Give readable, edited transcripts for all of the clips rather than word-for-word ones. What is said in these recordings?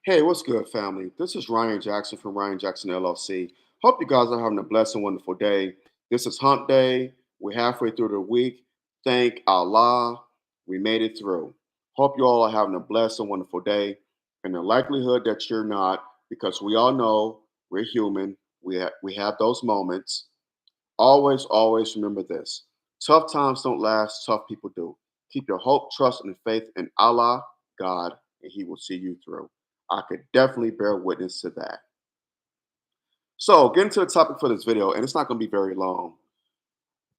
Hey, what's good, family? This is Ryan Jackson from Ryan Jackson LLC. Hope you guys are having a blessed and wonderful day. This is Hump Day. We're halfway through the week. Thank Allah, we made it through. Hope you all are having a blessed and wonderful day. And the likelihood that you're not, because we all know we're human, we have those moments. Always remember this: tough times don't last, tough people do. Keep your hope, trust, and faith in Allah, God, and He will see you through. I could definitely bear witness to that. So, getting to the topic for this video, and it's not going to be very long.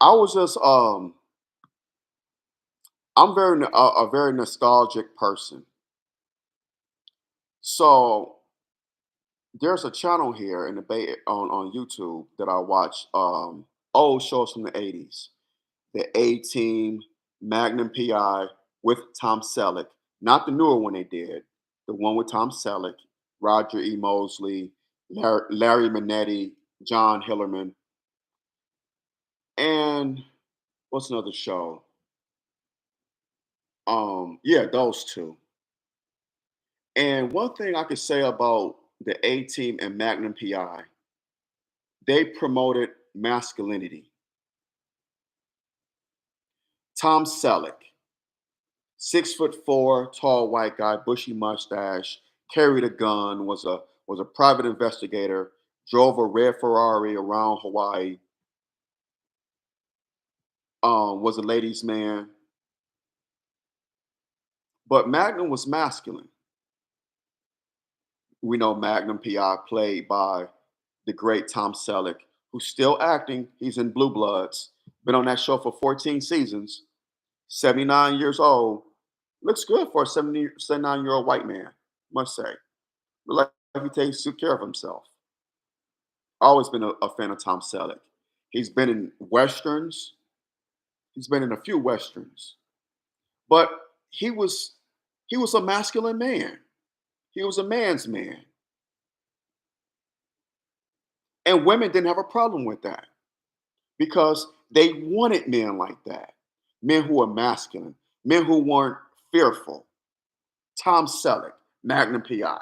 I was just, I'm a very nostalgic person. So, there's a channel here in the Bay on YouTube that I watch old shows from the 80s. The A Team, Magnum PI with Tom Selleck, not the newer one they did, the one with Tom Selleck, Roger E. Mosley, Larry Manetti, John Hillerman, and what's another show? Yeah, those two. And one thing I could say about the A Team and Magnum PI, they promoted masculinity. Tom Selleck, 6'4", tall white guy, bushy mustache, carried a gun, was a private investigator, drove a red Ferrari around Hawaii, was a ladies' man. But Magnum was masculine. We know Magnum PI played by the great Tom Selleck, who's still acting. He's in Blue Bloods. Been on that show for 14 seasons. 79 years old. Looks good for a 79-year-old white man, must say. Look like he takes good care of himself. Always been a fan of Tom Selleck. He's been in westerns. He's been in a few westerns, but he was he was a masculine man. He was a man's man, and women didn't have a problem with that because they wanted men like that, men who were masculine, men who weren't fearful. Tom Selleck, Magnum PI.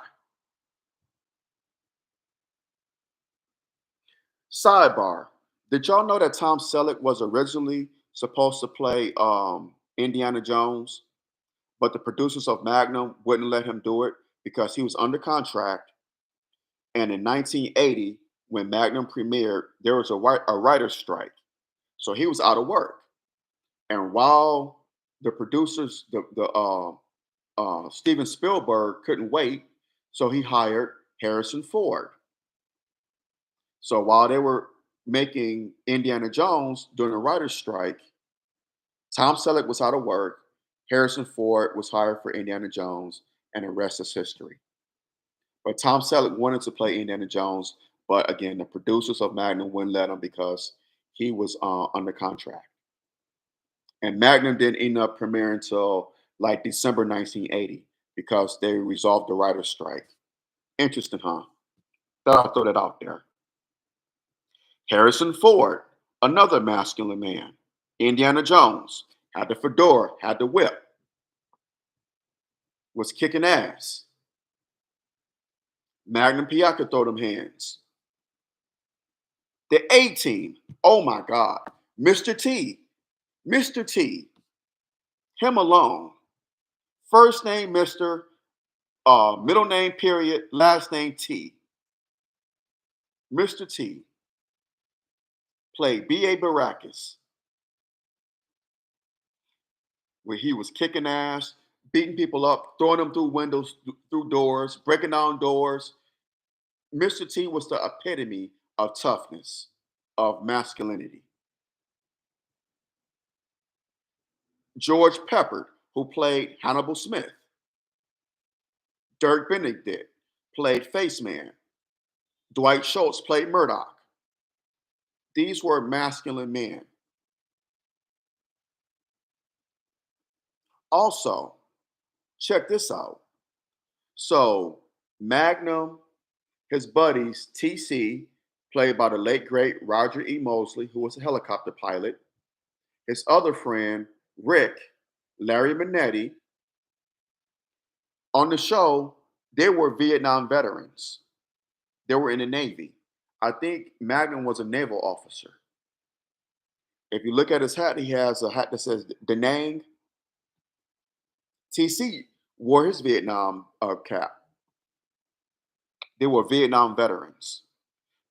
Sidebar: did y'all know that Tom Selleck was originally supposed to play Indiana Jones? But the producers of Magnum wouldn't let him do it because he was under contract. And in 1980, when Magnum premiered, there was a writer's strike. So he was out of work. And while the producers, Steven Spielberg couldn't wait, so he hired Harrison Ford. So while they were making Indiana Jones during the writer's strike, Tom Selleck was out of work. Harrison Ford was hired for Indiana Jones, and the rest is history. But Tom Selleck wanted to play Indiana Jones, but again, the producers of Magnum wouldn't let him because he was under contract. And Magnum didn't end up premiering until like December 1980 because they resolved the writer's strike. Interesting, huh? Thought I'd throw that out there. Harrison Ford, another masculine man. Indiana Jones had the fedora, had the whip, was kicking ass. Magnum PI could throw them hands. The A Team, oh my God, Mr. T, Mr. T, him alone. First name Mr., middle name period, last name T. Mr. T played B.A. Baracus, where he was kicking ass, beating people up, throwing them through windows, through doors, breaking down doors. Mr. T was the epitome of toughness, of masculinity. George Pepper, who played Hannibal Smith. Dirk Benedict played Faceman. Dwight Schultz played Murdoch. These were masculine men. Also, check this out. So, Magnum, his buddies, TC, played by the late great Roger E. Mosley, who was a helicopter pilot. His other friend, Rick, Larry Manetti. On the show, They were Vietnam veterans. They were in the Navy. I think Magnum was a naval officer. If you look at his hat, he has a hat that says Da Nang. TC wore his Vietnam cap. They were Vietnam veterans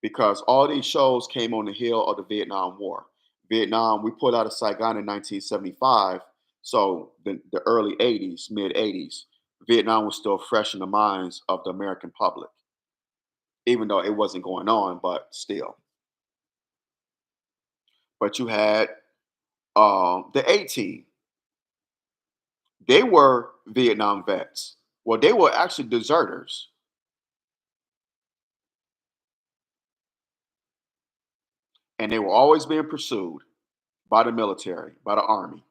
because all these shows came on the heel of the Vietnam War. Vietnam, we pulled out of Saigon in 1975, so the early 80s, mid 80s, Vietnam was still fresh in the minds of the American public, even though it wasn't going on, but still. But you had the A team, they were Vietnam vets. Well, they were actually deserters, and they were always being pursued by the military, by the army,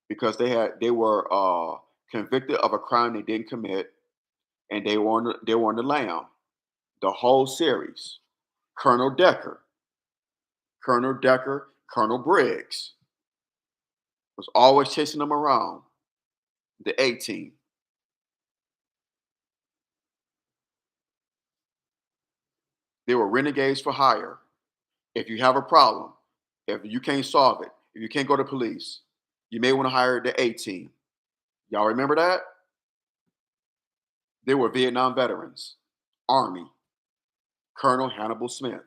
because they were convicted of a crime they didn't commit, and they were on the lam. The whole series, Colonel Decker, Colonel Decker, Colonel Briggs was always chasing them around. The A team, they were renegades for hire. If you have a problem, if you can't solve it, if you can't go to police, you may want to hire the A team. Y'all remember that? They were Vietnam veterans, Army, Colonel Hannibal Smith,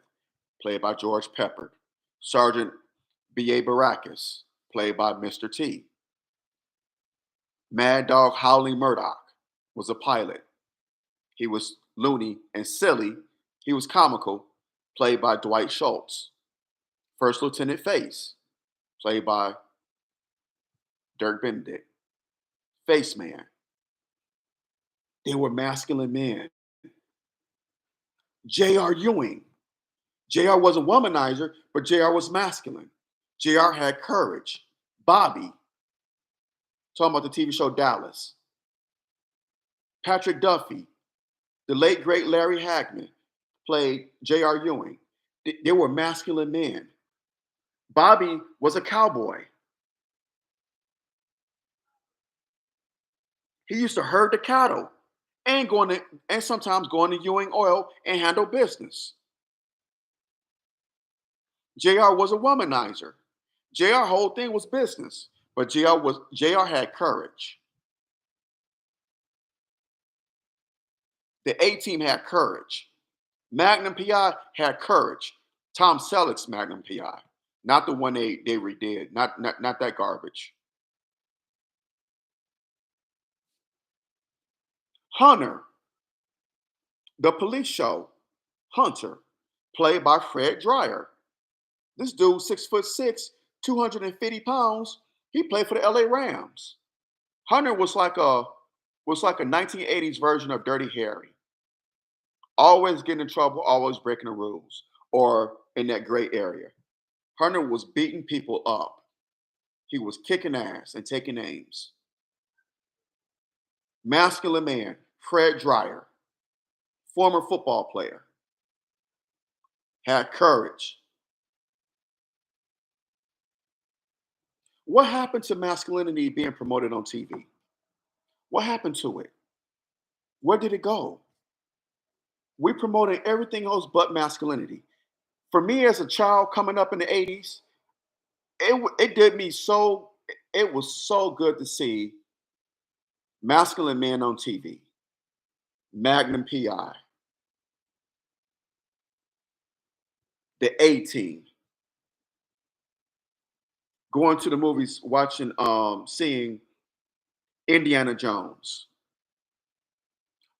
played by George Pepper, Sergeant B.A. Baracus, played by Mr. T. Mad Dog Howley Murdoch was a pilot. He was loony and silly. He was comical, played by Dwight Schultz. First Lieutenant Face, played by Dirk Benedict. Face Man. They were masculine men. J.R. Ewing. J.R. was a womanizer, but J.R. was masculine. J.R. had courage. Bobby, talking about the TV show Dallas. Patrick Duffy, the late great Larry Hagman, played J.R. Ewing. They were masculine men. Bobby was a cowboy. He used to herd the cattle and and sometimes go into Ewing Oil and handle business. JR was a womanizer. JR whole thing was business, but JR had courage. The A team had courage. Magnum PI had courage. Tom Selleck's Magnum PI, not the one they redid, not that garbage. Hunter, the police show, Hunter, played by Fred Dreyer. This dude, 6'6", 250 pounds. He played for the LA Rams. Hunter was like a 1980s version of Dirty Harry. Always getting in trouble, always breaking the rules, or in that gray area. Hunter was beating people up. He was kicking ass and taking names. Masculine man, Fred Dreyer, former football player, had courage. What happened to masculinity being promoted on TV? What happened to it? Where did it go? We promoted everything else but masculinity. For me as a child coming up in the 80s, it did me so, it was so good to see masculine men on TV, Magnum PI, the A team, going to the movies, watching, seeing Indiana Jones,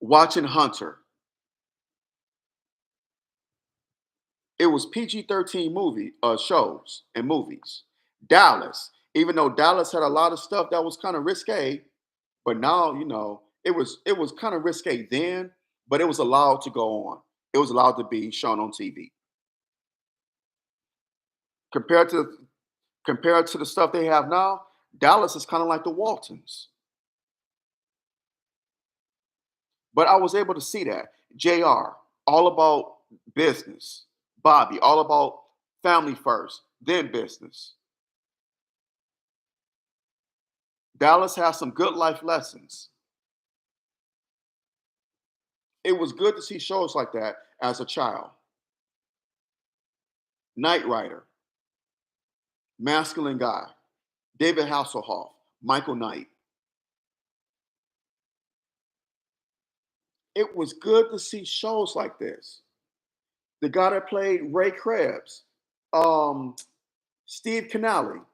watching Hunter. It was PG-13 shows and movies. Dallas, even though Dallas had a lot of stuff that was kind of risque, but now it was kind of risque then, but it was allowed to go on. It was allowed to be shown on TV. Compared to compared to the stuff they have now, Dallas is kind of like the Waltons. But I was able to see that. JR, all about business. Bobby, all about family first, then business. Dallas has some good life lessons. It was good to see shows like that as a child. Knight Rider, Masculine Guy, David Hasselhoff, Michael Knight. It was good to see shows like this. The guy that played Ray Krebs, um, Steve Canale,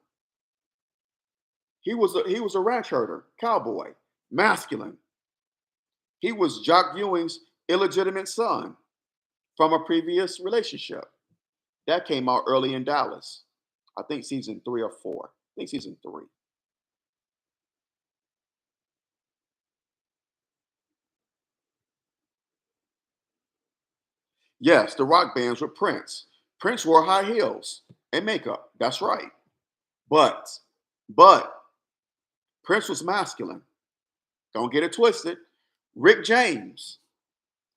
he was a ranch herder, cowboy, masculine. He was Jock Ewing's illegitimate son from a previous relationship. That came out early in Dallas. I think season 3 or 4. I think season 3. Yes, the rock bands with Prince. Prince wore high heels and makeup. That's right. But, but Prince was masculine. Don't get it twisted. Rick James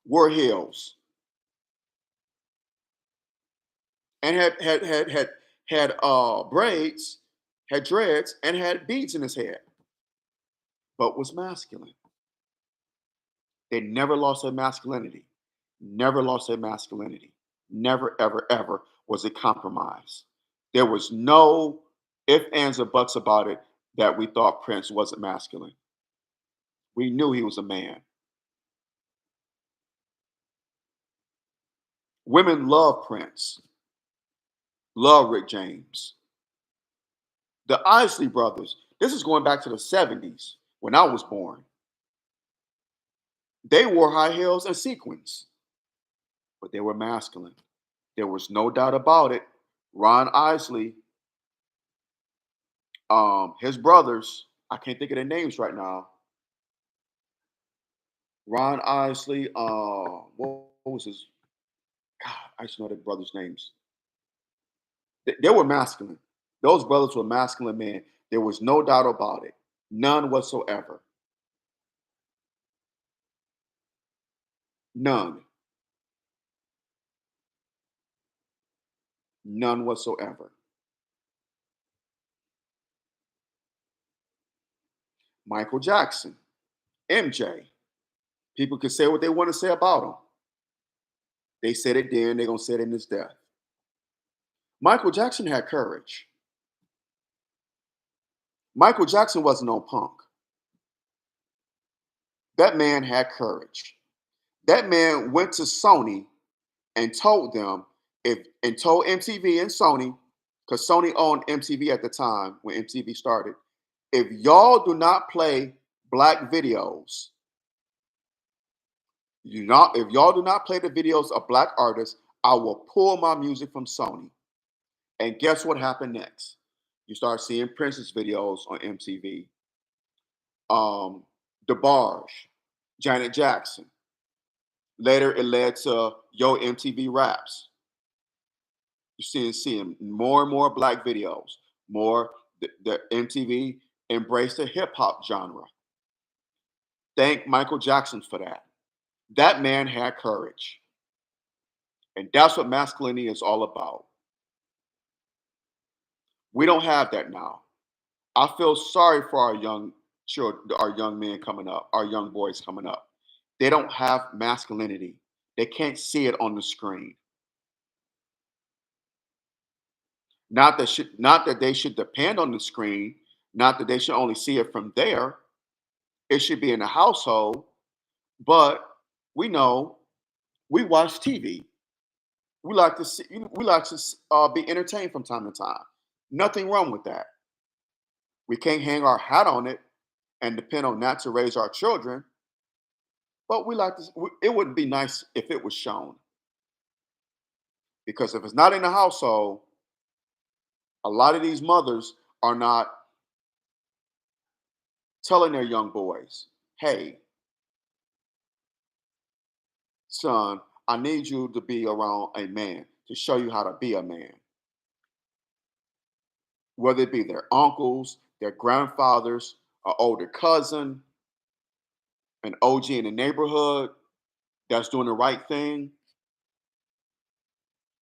wore heels and had braids, had dreads, and had beads in his head, but was masculine. They never lost their masculinity. Never lost their masculinity. Never, ever, ever was it compromised. There was no ifs, ands, or buts about it that we thought Prince wasn't masculine. We knew he was a man. Women love Prince, love Rick James. The Isley brothers, this is going back to the 70s when I was born. They wore high heels and sequins, but they were masculine. There was no doubt about it. Ron Isley, his brothers, I can't think of their names right now. Ron Isley, what was his? God, I just know their brothers' names. They were masculine. Those brothers were masculine men. There was no doubt about it. None whatsoever. None. None whatsoever. Michael Jackson, MJ. People can say what they want to say about him. They said it then, they're going to say it in his death. Michael Jackson had courage. Michael Jackson wasn't on punk. That man had courage. That man went to Sony and told them and told MTV and Sony, because Sony owned MTV at the time when MTV started, if y'all do not play black videos, if y'all do not play the videos of black artists, I will pull my music from Sony. And guess what happened next? You start seeing Prince's videos on MTV. DeBarge, Janet Jackson. Later, it led to Yo MTV Raps. You're seeing more and more black videos. More the MTV embraced the hip hop genre. Thank Michael Jackson for that. That man had courage, and that's what masculinity is all about. We don't have that now. I feel sorry for our young children, our young men coming up, our young boys coming up. They don't have masculinity. They can't see it on the screen. Not that they should depend on the screen, not that they should only see it from there. It should be in the household, but we know we watch TV. We like to be entertained from time to time. Nothing wrong with that. We can't hang our hat on it and depend on that to raise our children, but it would be nice if it was shown, because if it's not in the household, a lot of these mothers are not telling their young boys, hey, son, I need you to be around a man to show you how to be a man. Whether it be their uncles, their grandfathers, an older cousin, an OG in the neighborhood that's doing the right thing,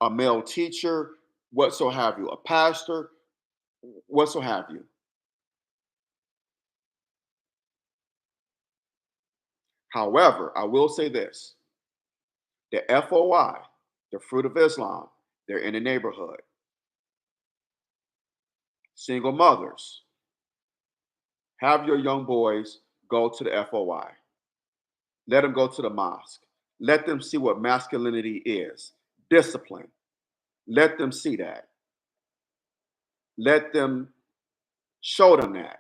a male teacher, what so have you, a pastor, what so have you. However, I will say this. The FOI, the fruit of Islam, they're in the neighborhood. Single mothers, have your young boys go to the FOI. Let them go to the mosque. Let them see what masculinity is. Discipline. Let them see that. Let them show them that.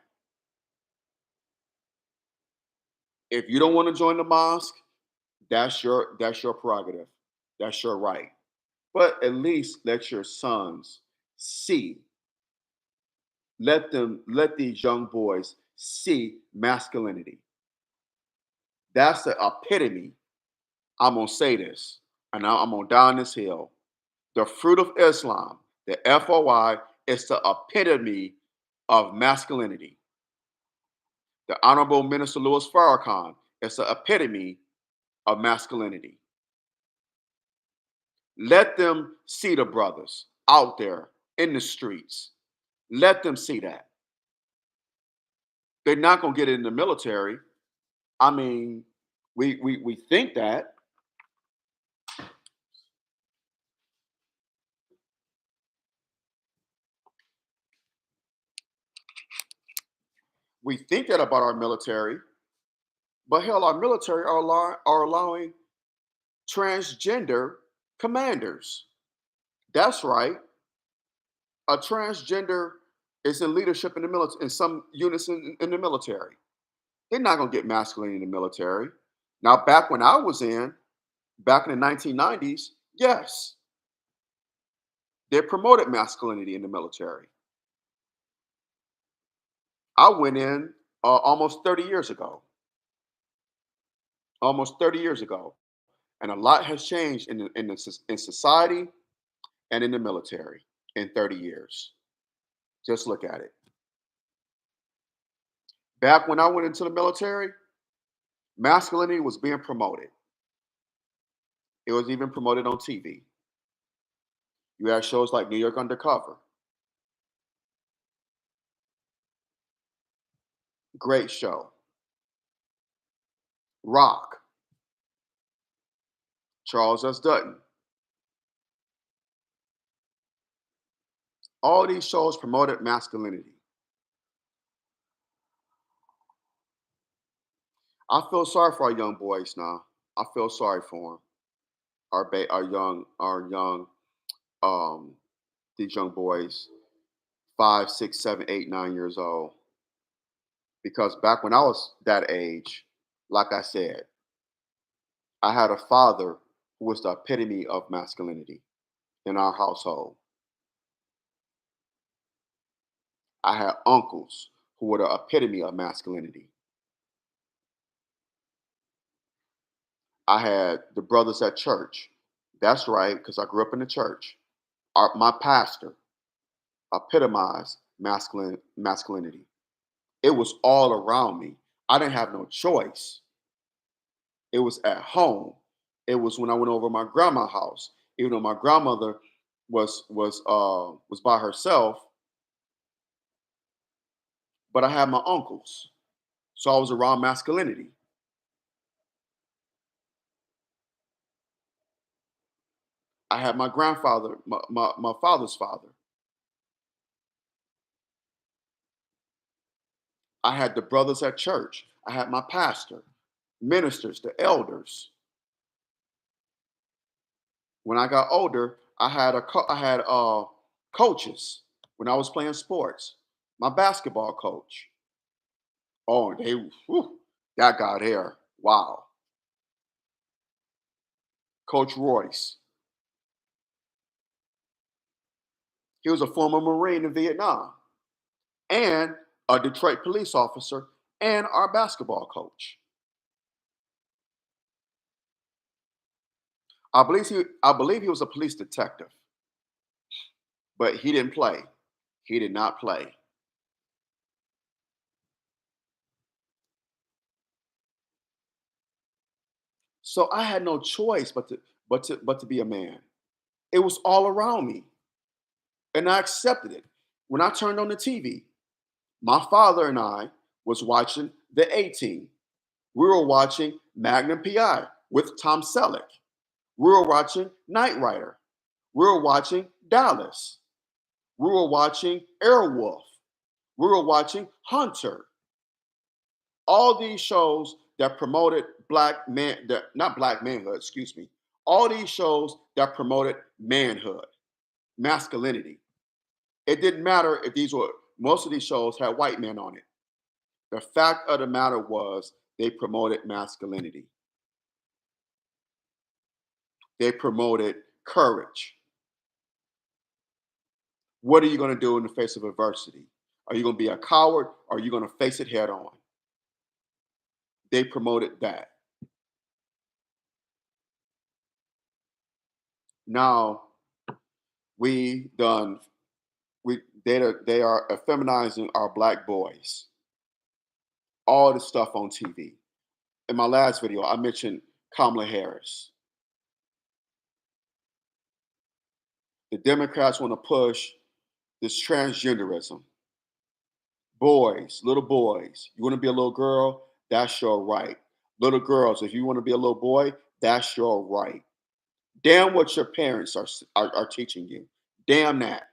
If you don't want to join the mosque, that's your prerogative. That's your right. But at least let your sons see. Let these young boys see masculinity. That's the epitome. I'm gonna say this, and I'm gonna die on this hill. The fruit of Islam, the FOI, is the epitome of masculinity. The Honorable Minister Louis Farrakhan is the epitome of masculinity. Let them see the brothers out there in the streets. Let them see that. They're not gonna get it in the military. I mean, we think that. We think that about our military, but hell, our military are allowing transgender commanders. That's right. A transgender is in leadership in the military, in some units in the military. They're not gonna get masculine in the military. Now, back when I was back in the 1990s, yes, they promoted masculinity in the military. I went in almost 30 years ago. Almost 30 years ago. And a lot has changed in society and in the military in 30 years. Just look at it. Back when I went into the military, masculinity was being promoted. It was even promoted on TV. You had shows like New York Undercover. Great show. Rock. Charles S. Dutton. All these shows promoted masculinity. I feel sorry for our young boys now. I feel sorry for them. Our young, um, these young boys, 5, 6, 7, 8, 9 years old. Because back when I was that age, like I said, I had a father who was the epitome of masculinity in our household. I had uncles who were the epitome of masculinity. I had the brothers at church. That's right, because I grew up in the church. My pastor epitomized masculinity. It was all around me. I didn't have no choice. It was at home. It was when I went over my grandma's house. Even though my grandmother was by herself, but I had my uncles, so I was around masculinity. I had my grandfather, my father's father. I had the brothers at church. I had my pastor, ministers, the elders. When I got older, I had coaches when I was playing sports. My basketball coach. Oh, that guy there. Wow. Coach Royce. He was a former Marine in Vietnam and a Detroit police officer and our basketball coach. I believe he was a police detective, but he didn't play. He did not play. So I had no choice but to be a man. It was all around me, and I accepted it. When I turned on the TV, my father and I was watching the A Team. We were watching Magnum PI with Tom Selleck. We were watching Knight Rider. We were watching Dallas. We were watching Airwolf. We were watching Hunter. All these shows that promoted black man, that not black manhood, excuse me. All these shows that promoted manhood, masculinity. It didn't matter if these were most of these shows had white men on it. The fact of the matter was they promoted masculinity. They promoted courage. What are you going to do in the face of adversity? Are you going to be a coward or are you going to face it head on? They promoted that. Now we done we they are effeminizing our black boys. All the stuff on TV. In my last video, I mentioned Kamala Harris. The Democrats want to push this transgenderism. Boys, little boys, you want to be a little girl? That's your right. Little girls, if you want to be a little boy, that's your right. Damn what your parents are teaching you. Damn that.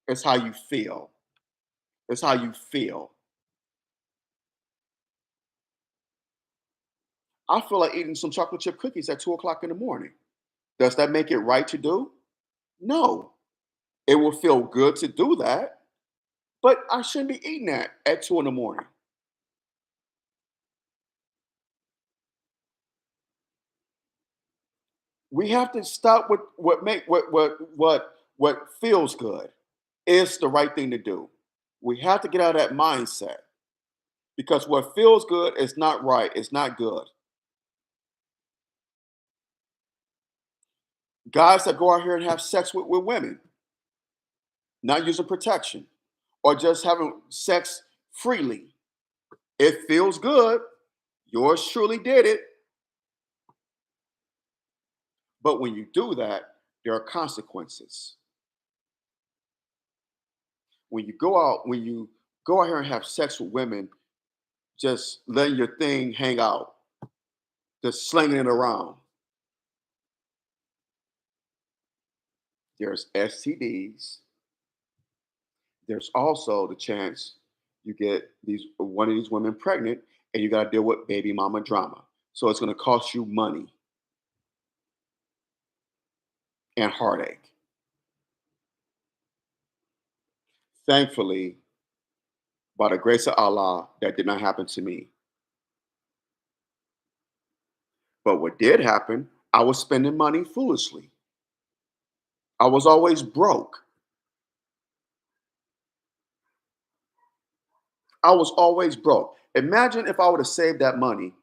It's how you feel. It's how you feel. I feel like eating some chocolate chip cookies at 2 o'clock in the morning. Does that make it right to do? No. It will feel good to do that, but I shouldn't be eating that at 2 in the morning. We have to stop with what feels good is the right thing to do. We have to get out of that mindset because what feels good is not right. It's not good. Guys that go out here and have sex with women, not using protection, or just having sex freely. It feels good. Yours truly did it. But when you do that, there are consequences. When you go out here and have sex with women, just letting your thing hang out, just slinging it around, there's STDs. There's also the chance you get these one of these women pregnant, and you got to deal with baby mama drama. So it's going to cost you money and heartache. Thankfully, by the grace of Allah, that did not happen to me. But what did happen, I was spending money foolishly. I was always broke. I was always broke. Imagine if I would have saved that money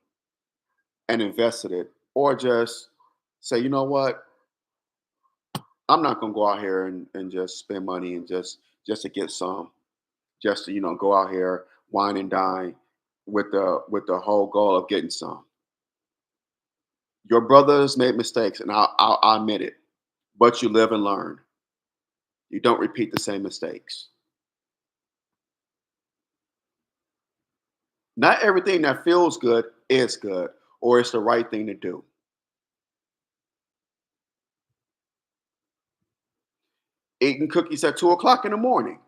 and invested it, or just say, you know what, I'm not gonna go out here and just spend money and just to get some, just to go out here, wine and dine with the whole goal of getting some. Your brothers made mistakes, and I admit it, but you live and learn. You don't repeat the same mistakes. Not everything that feels good is good, or it's the right thing to do. Eating cookies at 2 o'clock in the morning,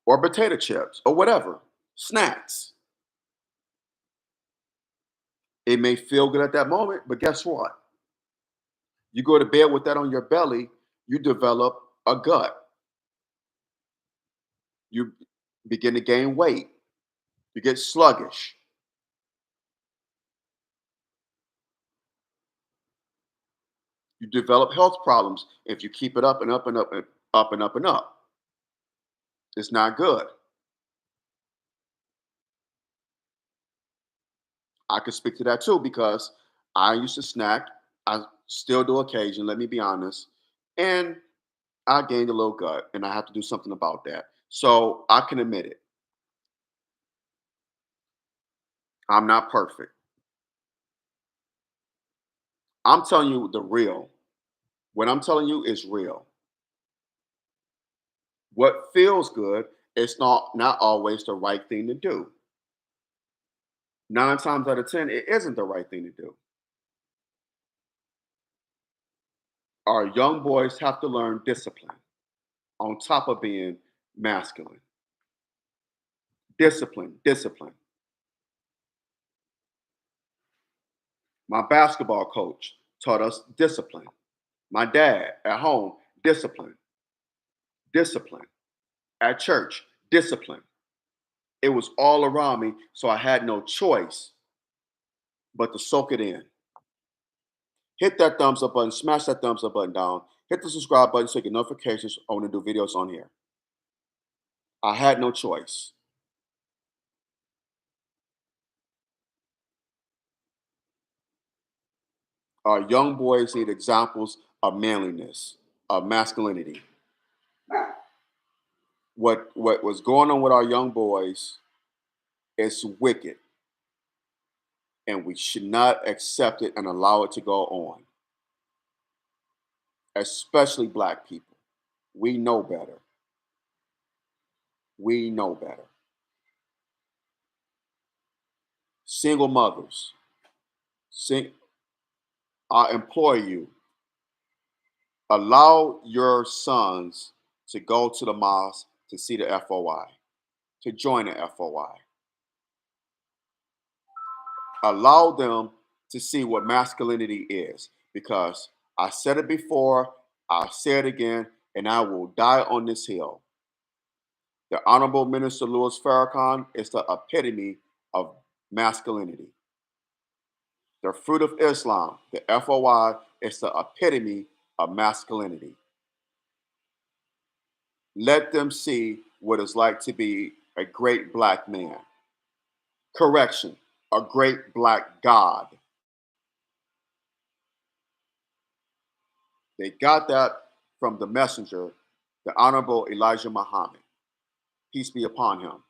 or potato chips, or whatever, snacks. It may feel good at that moment, but guess what? You go to bed with that on your belly, you develop a gut. You begin to gain weight. You get sluggish. You develop health problems if you keep it up and up and up and up and up and up. It's not good. I can speak to that too because I used to snack. I still do occasion, let me be honest. And I gained a little gut and I have to do something about that. So I can admit it. I'm not perfect. I'm telling you the real. What I'm telling you is real. What feels good is not always the right thing to do. 9 times out of 10, it isn't the right thing to do. Our young boys have to learn discipline on top of being masculine. Discipline, discipline. My basketball coach taught us discipline. My dad at home, discipline, discipline. At church, discipline. It was all around me, so I had no choice but to soak it in. Hit that thumbs up button, smash that thumbs up button down, hit the subscribe button so you get notifications when I do videos on here. I had no choice. Our young boys need examples of manliness, of masculinity. What was going on with our young boys is wicked, and we should not accept it and allow it to go on, especially black people. We know better. We know better. Single mothers, I implore you, allow your sons to go to the mosque to see the FOI, to join the FOI. Allow them to see what masculinity is, because I said it before, I'll say it again, and I will die on this hill. The Honorable Minister Louis Farrakhan is the epitome of masculinity. The fruit of Islam, the FOI, is the epitome of masculinity. Let them see what it's like to be a great black man. Correction, a great black God. They got that from the messenger, the Honorable Elijah Muhammad. Peace be upon him.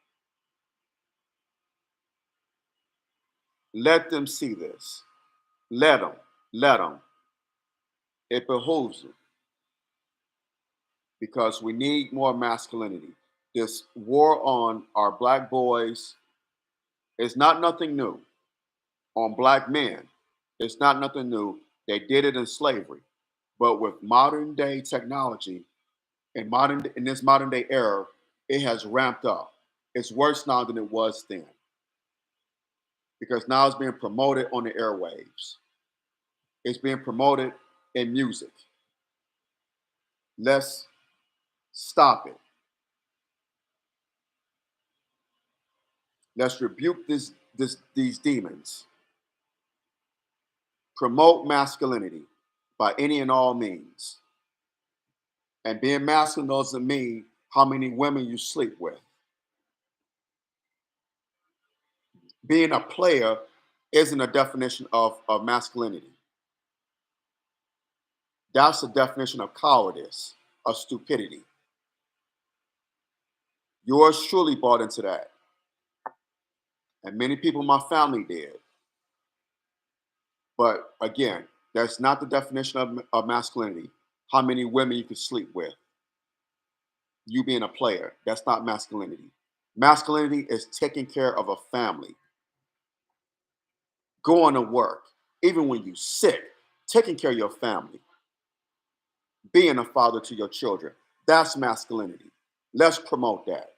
Let them see this. Let them. Let them. It behooves them, because we need more masculinity. This war on our black boys is not nothing new. On black men, it's not nothing new. They did it in slavery. But with modern day technology, in this modern day era, it has ramped up. It's worse now than it was then, because now it's being promoted on the airwaves. It's being promoted in music. Let's stop it. Let's rebuke these demons. Promote masculinity by any and all means. And being masculine doesn't mean how many women you sleep with. Being a player isn't a definition of masculinity. That's the definition of cowardice, of stupidity. Yours truly bought into that. And many people in my family did. But again, that's not the definition of masculinity. How many women you can sleep with. You being a player, that's not masculinity. Masculinity is taking care of a family, going to work, even when you're sick, taking care of your family, being a father to your children. That's masculinity. Let's promote that.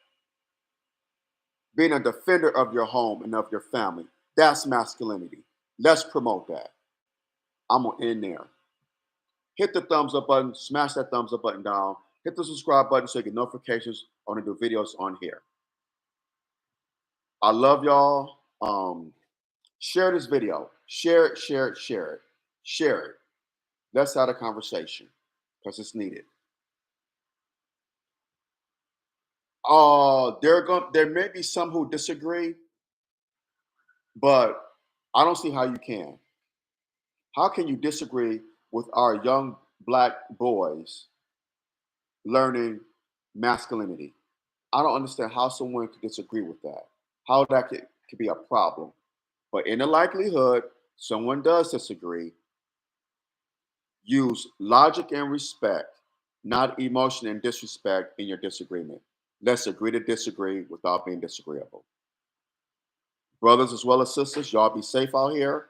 Being a defender of your home and of your family, that's masculinity. Let's promote that. I'm going to end there. Hit the thumbs up button, smash that thumbs up button down, hit the subscribe button so you get notifications on the new videos on here. I love y'all. Share this video. Share it, share it, share it. Share it. Let's have a conversation, because it's needed. There may be some who disagree, but I don't see how you can. How can you disagree with our young black boys learning masculinity? I don't understand how someone could disagree with that. How that could be a problem. But in the likelihood someone does disagree, use logic and respect, not emotion and disrespect in your disagreement. Let's agree to disagree without being disagreeable. Brothers as well as sisters, y'all be safe out here.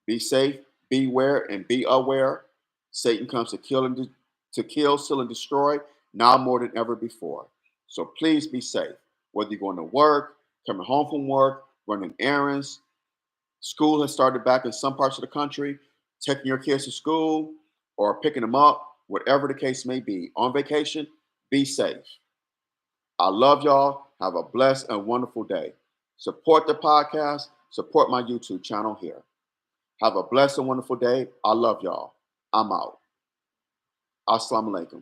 Be safe, beware, and be aware. Satan comes to kill, steal, and destroy now more than ever before. So please be safe. Whether you're going to work, coming home from work, running errands, school has started back in some parts of the country, taking your kids to school or picking them up, whatever the case may be. On vacation, be safe. I love y'all. Have a blessed and wonderful day. Support the podcast, support my YouTube channel here. Have a blessed and wonderful day. I love y'all. I'm out. Assalamu alaikum.